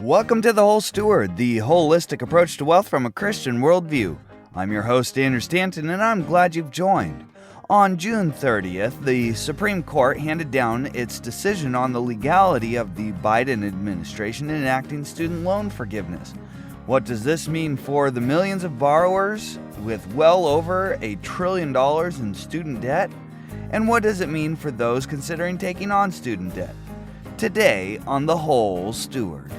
Welcome to The Whole Steward, the holistic approach to wealth from a Christian worldview. I'm your host, Andrew Stanton, and I'm glad you've joined. On June 30th, the Supreme Court handed down its decision on the legality of the Biden administration enacting student loan forgiveness. What does this mean for the millions of borrowers with well over $1 trillion in student debt? And what does it mean for those considering taking on student debt? Today on The Whole Steward.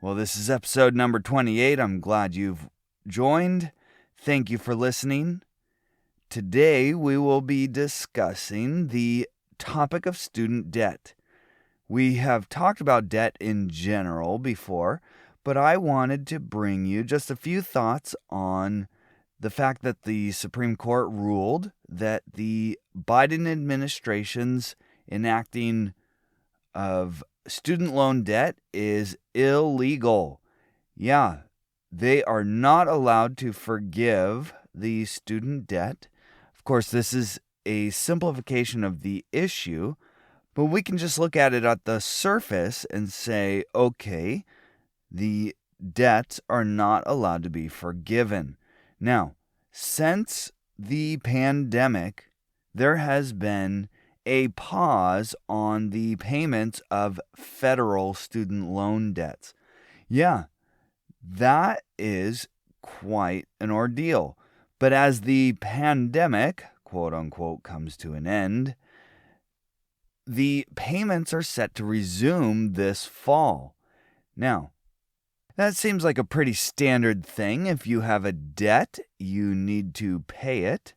Well, this is episode number 28. I'm glad you've joined. Thank you for listening. Today we will be discussing the topic of student debt. We have talked about debt in general before, but I wanted to bring you just a few thoughts on the fact that the Supreme Court ruled that the Biden administration's enacting of student loan debt is illegal. Yeah, they are not allowed to forgive the student debt. Of course, this is a simplification of the issue, but we can just look at it at the surface and say, okay, the debts are not allowed to be forgiven. Now, since the pandemic, there has been a pause on the payments of federal student loan debts. Yeah, that is quite an ordeal. But as the pandemic, quote unquote, comes to an end, the payments are set to resume this fall. Now, that seems like a pretty standard thing. If you have a debt, you need to pay it.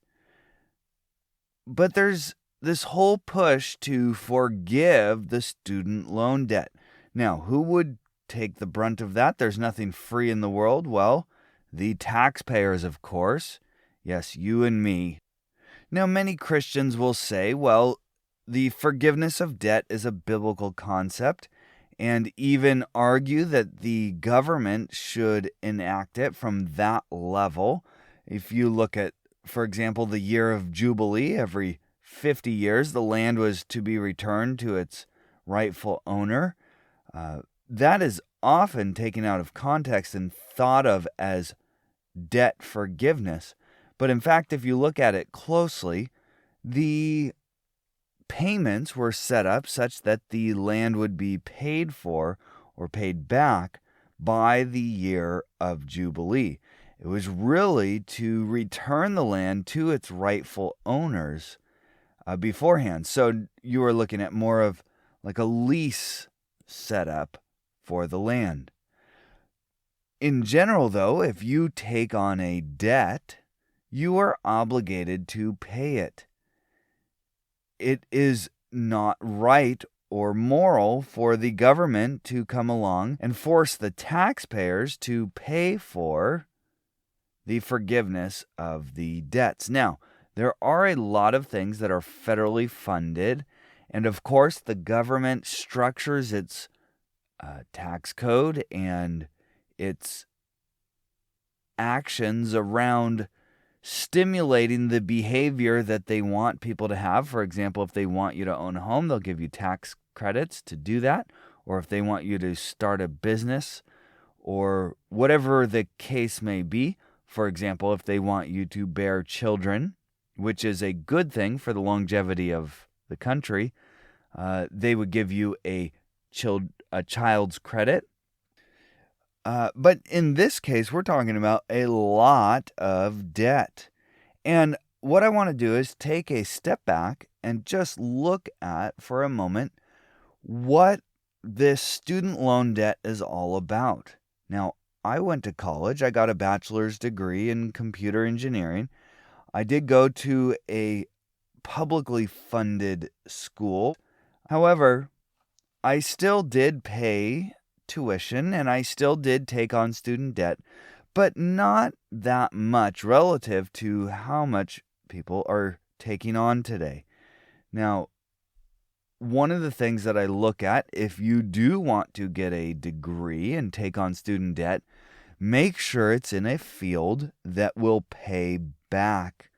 But there's this whole push to forgive the student loan debt. Now, who would take the brunt of that? There's nothing free in the world. Well, the taxpayers, of course. Yes, you and me. Now, many Christians will say, well, the forgiveness of debt is a biblical concept, and even argue that the government should enact it from that level. If you look at, for example, the year of Jubilee, every 50 years, the land was to be returned to its rightful owner. That is often taken out of context and thought of as debt forgiveness. But in fact, if you look at it closely, the payments were set up such that the land would be paid for or paid back by the year of Jubilee. It was really to return the land to its rightful owners beforehand. So you were looking at more of like a lease setup for the land. In general, though, if you take on a debt, you are obligated to pay it. It is not right or moral for the government to come along and force the taxpayers to pay for the forgiveness of the debts. Now, there are a lot of things that are federally funded, and of course, the government structures its tax code and its actions around stimulating the behavior that they want people to have. For example, if they want you to own a home, they'll give you tax credits to do that. Or if they want you to start a business or whatever the case may be. For example, if they want you to bear children, which is a good thing for the longevity of the country, they would give you a child's credit. But in this case, we're talking about a lot of debt. And what I want to do is take a step back and just look at, for a moment, what this student loan debt is all about. Now, I went to college. I got a bachelor's degree in computer engineering. I did go to a publicly funded school. However, I still did pay tuition and I still did take on student debt, but not that much relative to how much people are taking on today. Now, one of the things that I look at, if you do want to get a degree and take on student debt, make sure it's in a field that will pay back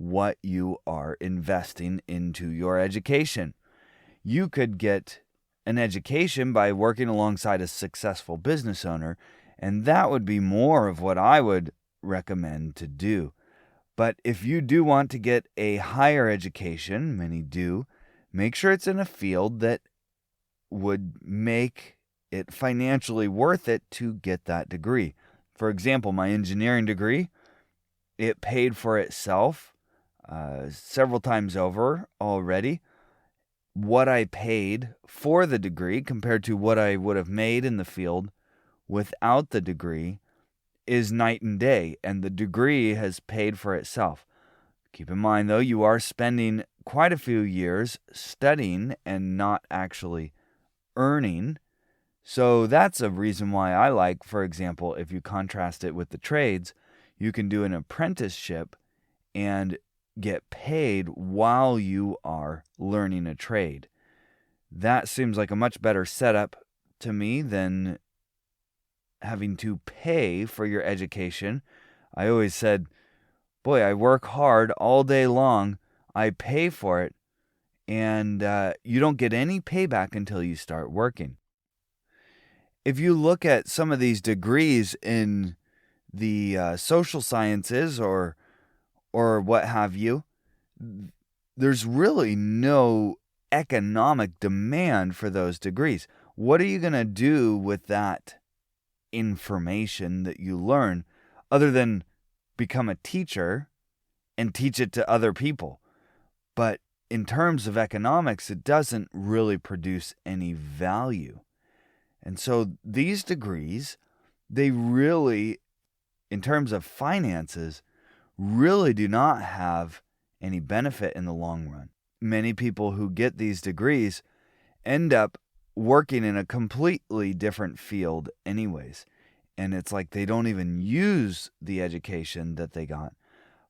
what you are investing into your education. You could get an education by working alongside a successful business owner, and that would be more of what I would recommend to do. But if you do want to get a higher education, many do, make sure it's in a field that would make it financially worth it to get that degree. For example, my engineering degree, it paid for itself several times over already. What I paid for the degree compared to what I would have made in the field without the degree is night and day, and the degree has paid for itself. Keep in mind, though, you are spending quite a few years studying and not actually earning. So that's a reason why I like, for example, if you contrast it with the trades, you can do an apprenticeship and get paid while you are learning a trade. That seems like a much better setup to me than having to pay for your education. I always said, boy, I work hard all day long, I pay for it, and you don't get any payback until you start working. If you look at some of these degrees in the social sciences or what have you, there's really no economic demand for those degrees. What are you going to do with that information that you learn other than become a teacher and teach it to other people? But in terms of economics, it doesn't really produce any value. And so these degrees, they really, in terms of finances, really do not have any benefit in the long run. Many people who get these degrees end up working in a completely different field anyways. And it's like they don't even use the education that they got,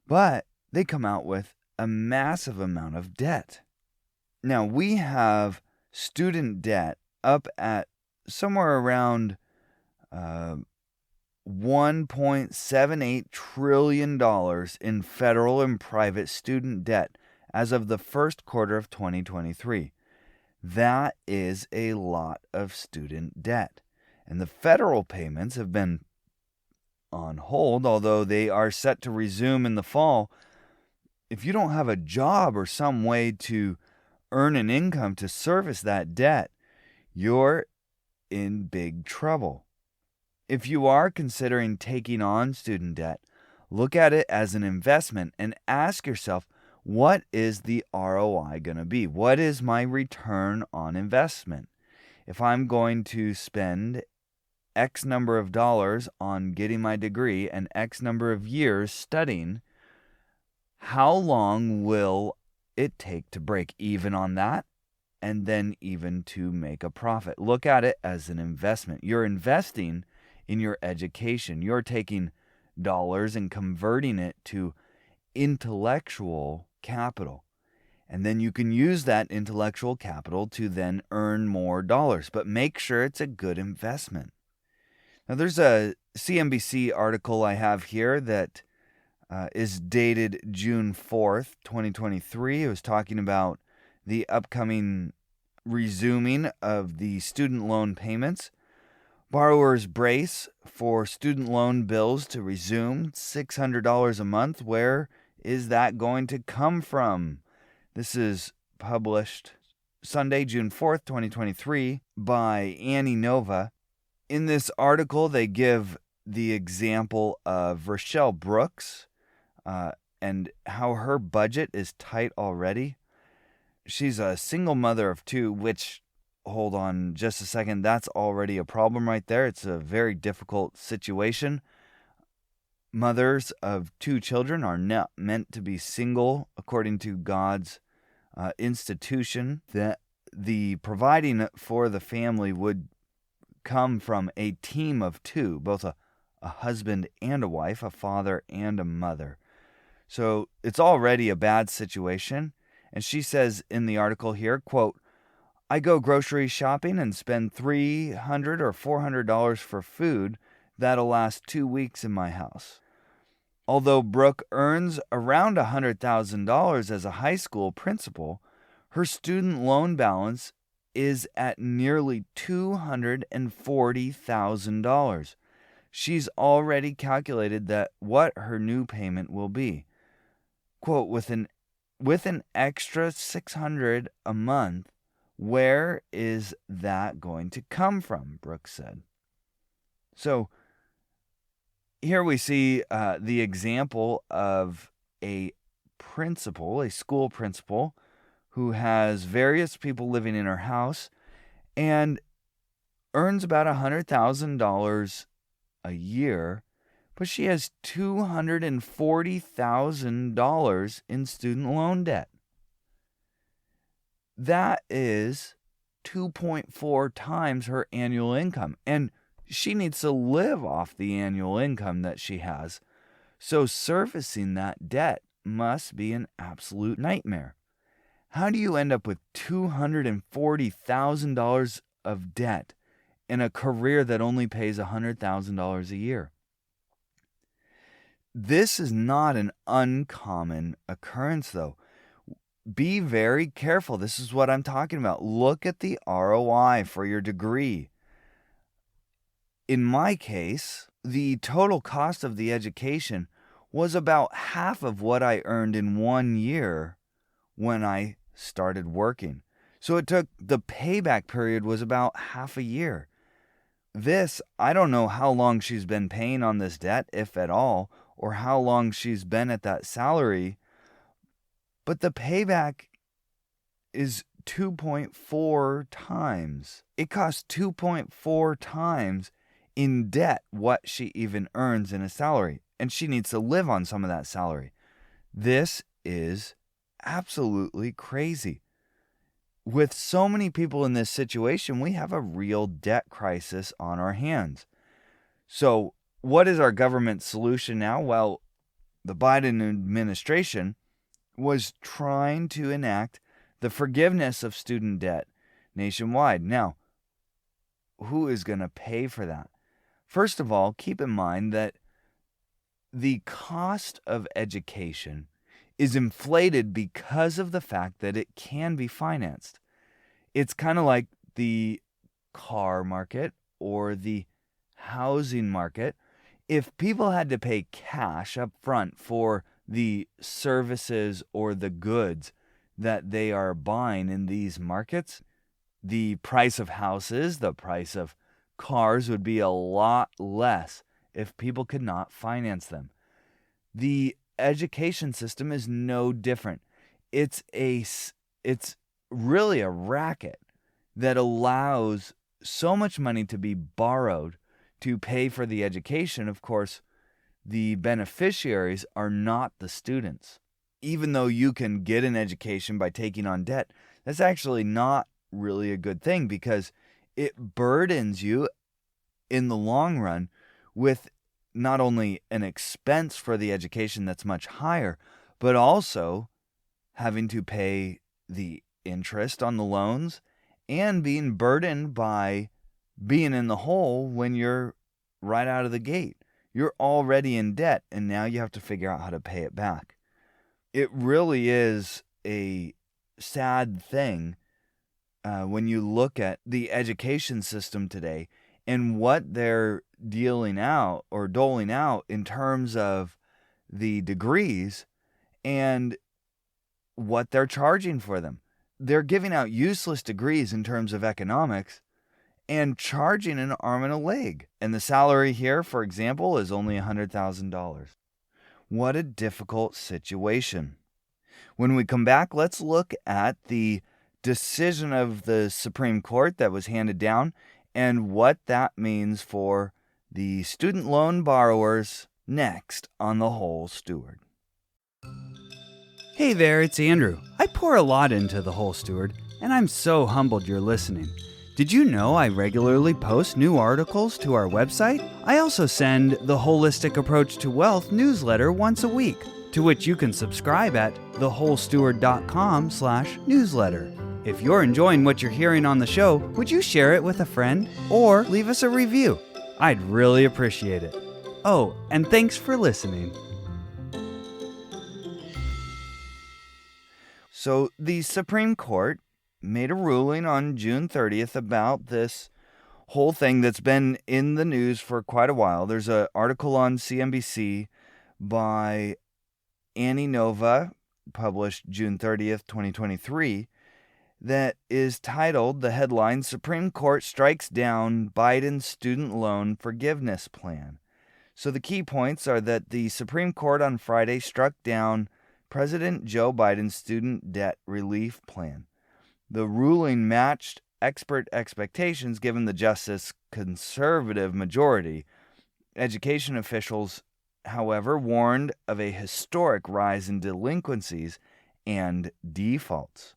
but they come out with a massive amount of debt. Now, we have student debt up at somewhere around $1.78 trillion in federal and private student debt as of the first quarter of 2023. That is a lot of student debt. And the federal payments have been on hold, although they are set to resume in the fall. If you don't have a job or some way to earn an income to service that debt, you're in big trouble. If you are considering taking on student debt, look at it as an investment and ask yourself, what is the ROI going to be? What is my return on investment? If I'm going to spend X number of dollars on getting my degree and X number of years studying, how long will it take to break even on that and then even to make a profit? Look at it as an investment. You're investing in your education. You're taking dollars and converting it to intellectual capital. And then you can use that intellectual capital to then earn more dollars. But make sure it's a good investment. Now, there's a CNBC article I have here that is dated June 4th, 2023. It was talking about the upcoming resuming of the student loan payments. Borrowers brace for student loan bills to resume, $600 a month. Where is that going to come from? This is published Sunday, June 4th, 2023 by Annie Nova. In this article, they give the example of Rochelle Brooks and how her budget is tight already. She's a single mother of two, which, hold on just a second, that's already a problem right there. It's a very difficult situation. Mothers of two children are not meant to be single according to God's institution. That the providing for the family would come from a team of two, both a husband and a wife, a father and a mother. So it's already a bad situation. And she says in the article here, quote, I go grocery shopping and spend $300 or $400 for food that'll last 2 weeks in my house. Although Brooke earns around $100,000 as a high school principal, her student loan balance is at nearly $240,000. She's already calculated that what her new payment will be. Quote, with an extra $600 a month, where is that going to come from? Brooke said. So here we see the example of a school principal, who has various people living in her house and earns about $100,000 a year, but she has $240,000 in student loan debt. That is 2.4 times her annual income, and she needs to live off the annual income that she has. So servicing that debt must be an absolute nightmare. How do you end up with $240,000 of debt in a career that only pays $100,000 a year? This is not an uncommon occurrence, though. Be very careful. This is what I'm talking about. Look at the ROI for your degree. In my case, the total cost of the education was about half of what I earned in 1 year when I started working. So the payback period was about half a year. I don't know how long she's been paying on this debt, if at all, or how long she's been at that salary, but the payback is 2.4 times. It costs 2.4 times in debt what she even earns in a salary, and she needs to live on some of that salary. This is absolutely crazy. With so many people in this situation, we have a real debt crisis on our hands. So, what is our government solution now? Well, the Biden administration was trying to enact the forgiveness of student debt nationwide. Now, who is going to pay for that? First of all, keep in mind that the cost of education is inflated because of the fact that it can be financed. It's kind of like the car market or the housing market. If people had to pay cash up front for the services or the goods that they are buying in these markets, the price of houses, the price of cars would be a lot less if people could not finance them. The education system is no different. It's really a racket that allows so much money to be borrowed to pay for the education. Of course, the beneficiaries are not the students. Even though you can get an education by taking on debt, that's actually not really a good thing, because it burdens you in the long run with not only an expense for the education that's much higher, but also having to pay the interest on the loans and being burdened by being in the hole when you're right out of the gate. You're already in debt, and now you have to figure out how to pay it back. It really is a sad thing when you look at the education system today and what they're doling out in terms of the degrees and what they're charging for them. They're giving out useless degrees in terms of economics and charging an arm and a leg. And the salary here, for example, is only $100,000. What a difficult situation. When we come back, let's look at the decision of the Supreme Court that was handed down and what that means for the student loan borrowers next on The Whole Steward. Hey there, it's Andrew. I pour a lot into The Whole Steward, and I'm so humbled you're listening. Did you know I regularly post new articles to our website? I also send the Holistic Approach to Wealth newsletter once a week, to which you can subscribe at thewholesteward.com/newsletter. If you're enjoying what you're hearing on the show, would you share it with a friend or leave us a review? I'd really appreciate it. Oh, and thanks for listening. So the Supreme Court made a ruling on June 30th about this whole thing that's been in the news for quite a while. There's an article on CNBC by Annie Nova, published June 30th, 2023, that is titled, the headline, Supreme Court Strikes Down Biden's Student Loan Forgiveness Plan. So the key points are that the Supreme Court on Friday struck down President Joe Biden's student debt relief plan. The ruling matched expert expectations given the justice's conservative majority. Education officials, however, warned of a historic rise in delinquencies and defaults.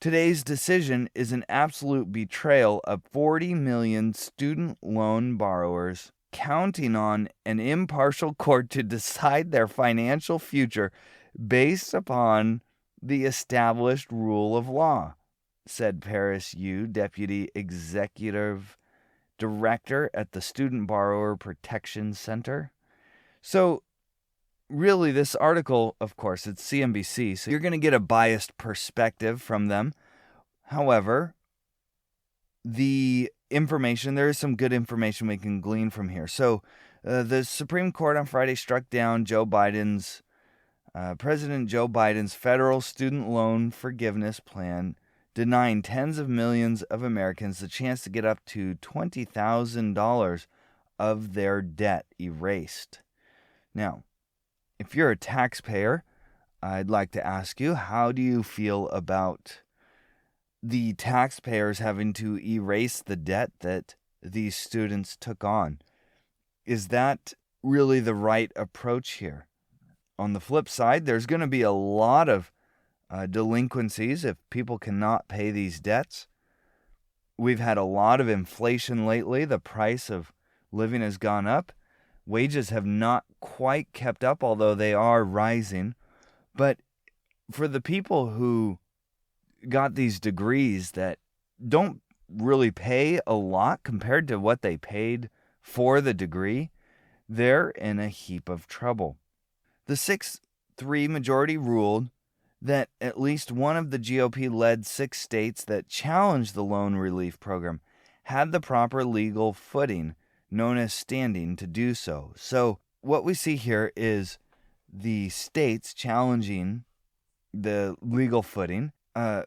Today's decision is an absolute betrayal of 40 million student loan borrowers counting on an impartial court to decide their financial future based upon the established rule of law, said Paris Yu, Deputy Executive Director at the Student Borrower Protection Center. So, really, this article, of course, it's CNBC, so you're going to get a biased perspective from them. However, there is some good information we can glean from here. So, the Supreme Court on Friday struck down President Joe Biden's federal student loan forgiveness plan, denying tens of millions of Americans the chance to get up to $20,000 of their debt erased. Now, if you're a taxpayer, I'd like to ask you, how do you feel about the taxpayers having to erase the debt that these students took on? Is that really the right approach here? On the flip side, there's going to be a lot of delinquencies if people cannot pay these debts. We've had a lot of inflation lately. The price of living has gone up. Wages have not quite kept up, although they are rising. But for the people who got these degrees that don't really pay a lot compared to what they paid for the degree, they're in a heap of trouble. The 6-3 majority ruled that at least one of the GOP-led 6 states that challenged the loan relief program had the proper legal footing, known as standing, to do so. So what we see here is the states challenging the legal footing.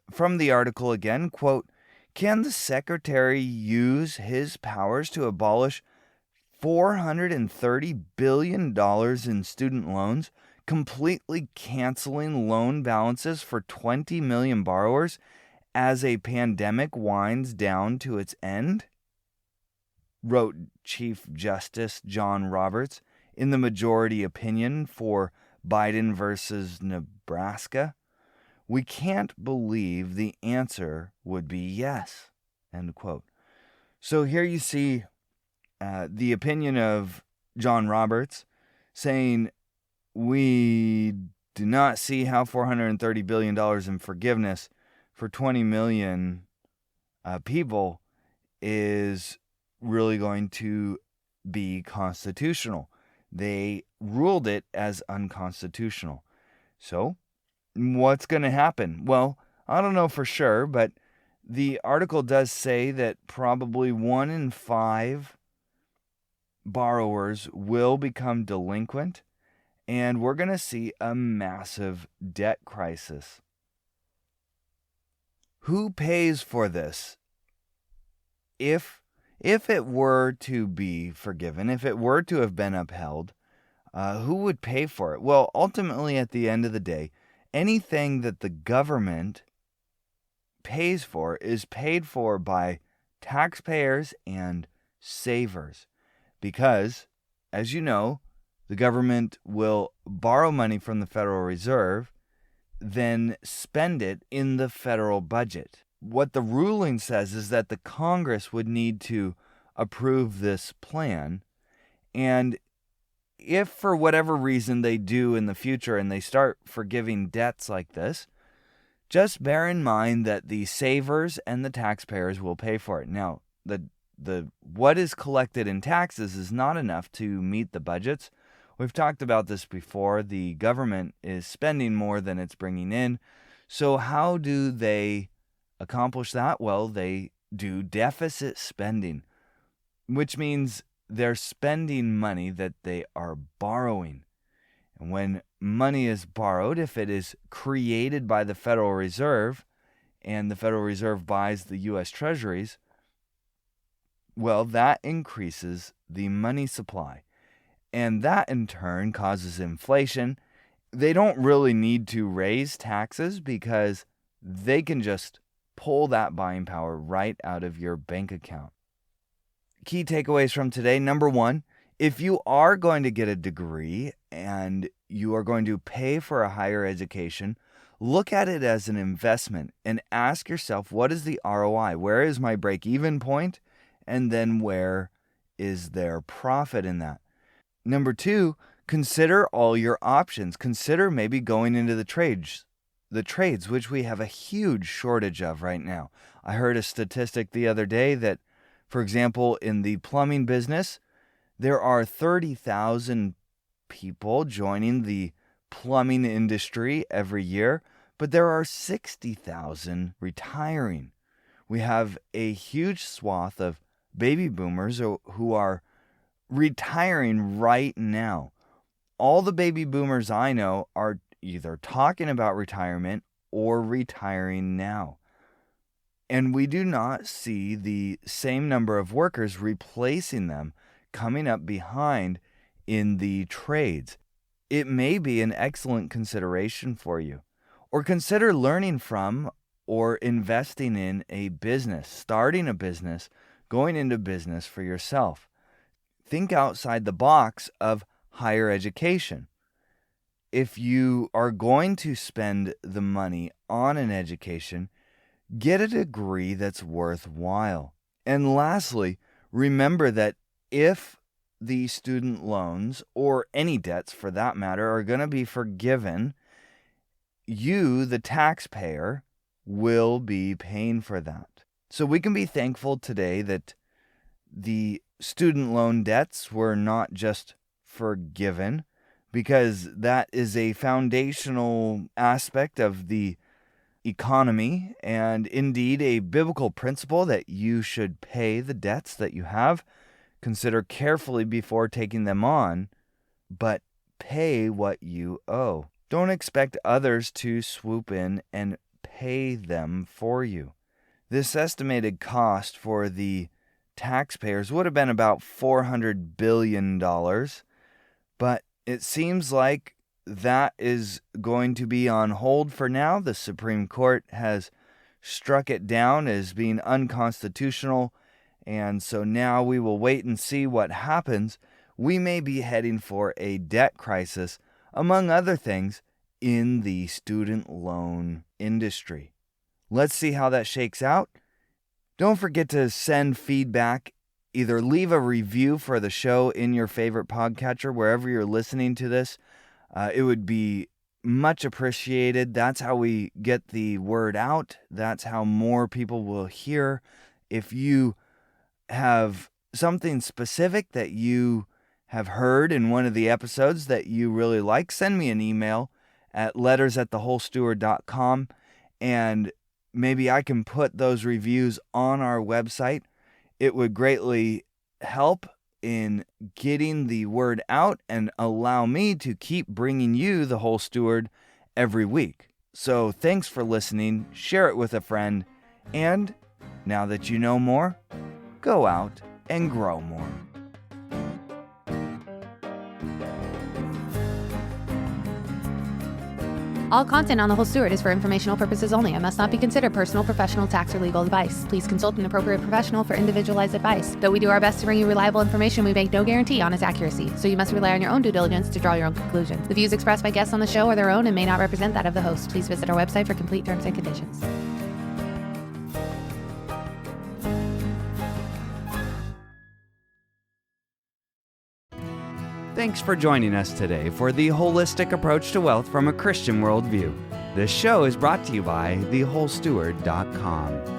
From the article again, quote, can the secretary use his powers to abolish $430 billion in student loans, completely canceling loan balances for 20 million borrowers as a pandemic winds down to its end? Wrote Chief Justice John Roberts in the majority opinion for Biden versus Nebraska. We can't believe the answer would be yes, end quote. So here you see the opinion of John Roberts saying we do not see how $430 billion in forgiveness for 20 million people is really going to be constitutional. They ruled it as unconstitutional. So what's going to happen? Well, I don't know for sure, but the article does say that probably 1 in 5 borrowers will become delinquent, and we're going to see a massive debt crisis. Who pays for this? If it were to be forgiven, if it were to have been upheld, who would pay for it? Well, ultimately, at the end of the day, anything that the government pays for is paid for by taxpayers and savers. Because, as you know, the government will borrow money from the Federal Reserve, then spend it in the federal budget. What the ruling says is that the Congress would need to approve this plan, and if for whatever reason they do in the future and they start forgiving debts like this, just bear in mind that the savers and the taxpayers will pay for it. Now, the what is collected in taxes is not enough to meet the budgets We've talked about this before. The government is spending more than it's bringing in. So how do they accomplish that? Well, they do deficit spending, which means they're spending money that they are borrowing. And when money is borrowed, if it is created by the Federal Reserve and the Federal Reserve buys the U.S. Treasuries, well, that increases the money supply. And that in turn causes inflation. They don't really need to raise taxes because they can just pull that buying power right out of your bank account. Key takeaways from today. Number one, if you are going to get a degree and you are going to pay for a higher education, look at it as an investment and ask yourself, what is the ROI? Where is my break-even point? And then where is there profit in that? Number two, consider all your options. Consider maybe going into the trades, which we have a huge shortage of right now. I heard a statistic the other day that, for example, in the plumbing business, there are 30,000 people joining the plumbing industry every year, but there are 60,000 retiring. We have a huge swath of baby boomers who are retiring right now. All the baby boomers I know are either talking about retirement or retiring now. And we do not see the same number of workers replacing them coming up behind in the trades. It may be an excellent consideration for you. Or consider learning from or investing in a business, starting a business, going into business for yourself. Think outside the box of higher education. If you are going to spend the money on an education, get a degree that's worthwhile. And lastly, remember that if the student loans, or any debts for that matter, are going to be forgiven, you, the taxpayer, will be paying for that. So we can be thankful today that the student loan debts were not just forgiven, because that is a foundational aspect of the economy and indeed a biblical principle that you should pay the debts that you have. Consider carefully before taking them on, but pay what you owe. Don't expect others to swoop in and pay them for you. This estimated cost for the taxpayers would have been about $400 billion, but it seems like that is going to be on hold for now. The Supreme Court has struck it down as being unconstitutional, and so now we will wait and see what happens. We may be heading for a debt crisis, among other things, in the student loan industry. Let's see how that shakes out. Don't forget to send feedback. Either leave a review for the show in your favorite podcatcher, wherever you're listening to this. It would be much appreciated. That's how we get the word out. That's how more people will hear. If you have something specific that you have heard in one of the episodes that you really like, send me an email at letters@thewholesteward.com, and maybe I can put those reviews on our website. It would greatly help in getting the word out and allow me to keep bringing you the Whole Steward every week. So thanks for listening. Share it with a friend. And now that you know more, go out and grow more. All content on The Whole Steward is for informational purposes only and must not be considered personal, professional, tax, or legal advice. Please consult an appropriate professional for individualized advice. Though we do our best to bring you reliable information, we make no guarantee on its accuracy, so you must rely on your own due diligence to draw your own conclusions. The views expressed by guests on the show are their own and may not represent that of the host. Please visit our website for complete terms and conditions. Thanks for joining us today for the holistic approach to wealth from a Christian worldview. This show is brought to you by thewholesteward.com.